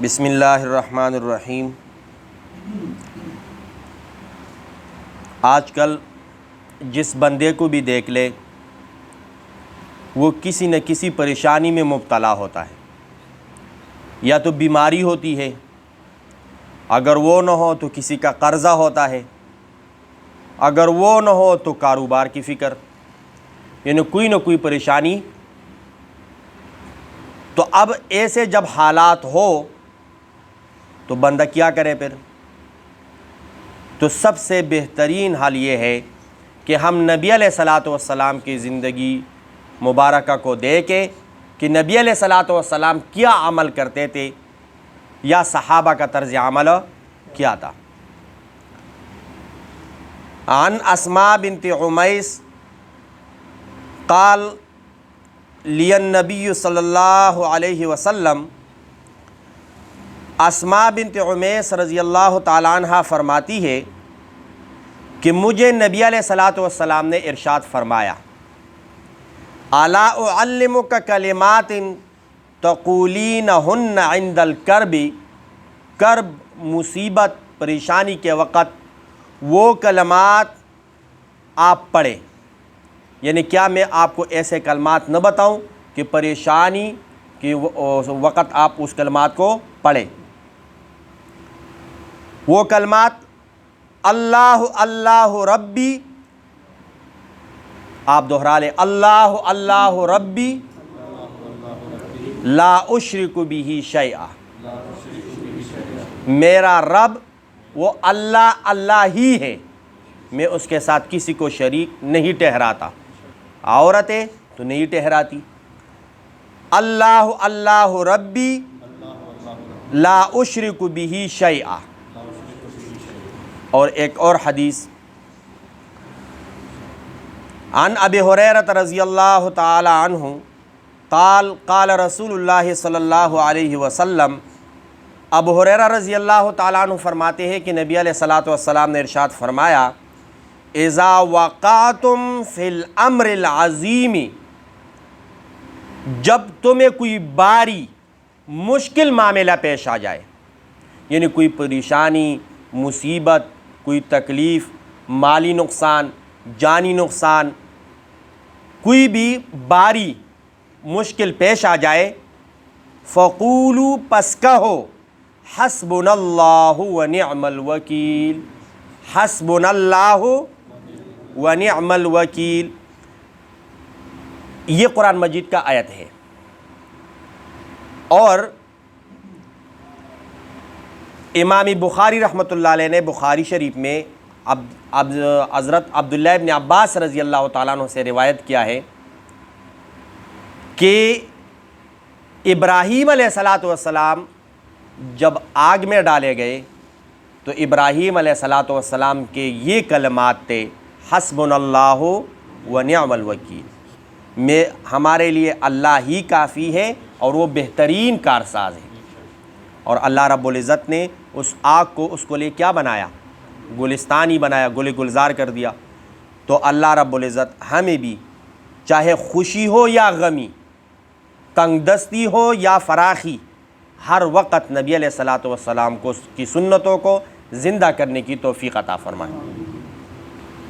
بسم اللہ الرحمن الرحیم۔ آج کل جس بندے کو بھی دیکھ لے وہ کسی نہ کسی پریشانی میں مبتلا ہوتا ہے، یا تو بیماری ہوتی ہے، اگر وہ نہ ہو تو کسی کا قرضہ ہوتا ہے، اگر وہ نہ ہو تو کاروبار کی فکر، یعنی کوئی نہ کوئی پریشانی۔ تو اب ایسے جب حالات ہو تو بندہ کیا کرے پھر؟ تو سب سے بہترین حال یہ ہے کہ ہم نبی علیہ الصلاۃ والسلام کی زندگی مبارکہ کو دیکھیں کہ نبی علیہ الصلاۃ والسلام کیا عمل کرتے تھے، یا صحابہ کا طرز عمل کیا تھا۔ عن اسماء بنت عمیس قال لی النبی صلی اللہ علیہ وسلم، اسماء بنت عمیس رضی اللہ تعالیٰ عنہ فرماتی ہے کہ مجھے نبی علیہ الصلاۃ والسلام نے ارشاد فرمایا، الا اعلمک کلمات تقولینہن عند الکرب، کرب، مصیبت، پریشانی کے وقت وہ کلمات آپ پڑھیں، یعنی کیا میں آپ کو ایسے کلمات نہ بتاؤں کہ پریشانی کے وقت آپ اس کلمات کو پڑھیں۔ وہ کلمات اللہ اللہ ربی، آپ دہرا لیں، اللہ اللہ ربی لا اشرک بہ شیئا، میرا رب وہ اللہ اللہ ہی ہے، میں اس کے ساتھ کسی کو شریک نہیں ٹھہراتا، عورتیں تو نہیں ٹھہراتی۔ اللہ اللہ ربی لا اشرک بہ شیئا۔ اور ایک اور حدیث عن ابی ہریرہ رضی اللہ تعالی عنہ قال قال رسول اللہ صلی اللہ علیہ وسلم، ابو ہریرہ رضی اللہ تعالیٰ عنہ فرماتے ہیں کہ نبی علیہ الصلاۃ والسلام نے ارشاد فرمایا، اذا وقعتم فی الامر العظیم، جب تمہیں کوئی باری مشکل معاملہ پیش آ جائے، یعنی کوئی پریشانی، مصیبت، کوئی تکلیف، مالی نقصان، جانی نقصان، کوئی بھی باری مشکل پیش آ جائے، فقولوا، پس کہو، حسبنا اللہ ونعم الوکیل، حسبنا اللہ ونعم الوکیل۔ یہ قرآن مجید کا آیت ہے، اور امام بخاری رحمۃ اللہ علیہ نے بخاری شریف میں حضرت عبداللہ ابن عباس رضی اللہ تعالیٰ عنہ سے روایت کیا ہے کہ ابراہیم علیہ الصلاۃ والسلام جب آگ میں ڈالے گئے تو ابراہیم علیہ الصلاۃ والسلام کے یہ کلمات تھے، حسبنا اللہ ونعم الوکیل، ہمارے لیے اللہ ہی کافی ہے اور وہ بہترین کارساز ہے۔ اور اللہ رب العزت نے اس آگ کو اس کو لے کیا بنایا؟ گلستان ہی بنایا، گل گلزار کر دیا۔ تو اللہ رب العزت ہمیں بھی چاہے خوشی ہو یا غمی، تنگ دستی ہو یا فراخی، ہر وقت نبی علیہ الصلاۃ والسلام کی سنتوں کو زندہ کرنے کی توفیق عطا فرمائے۔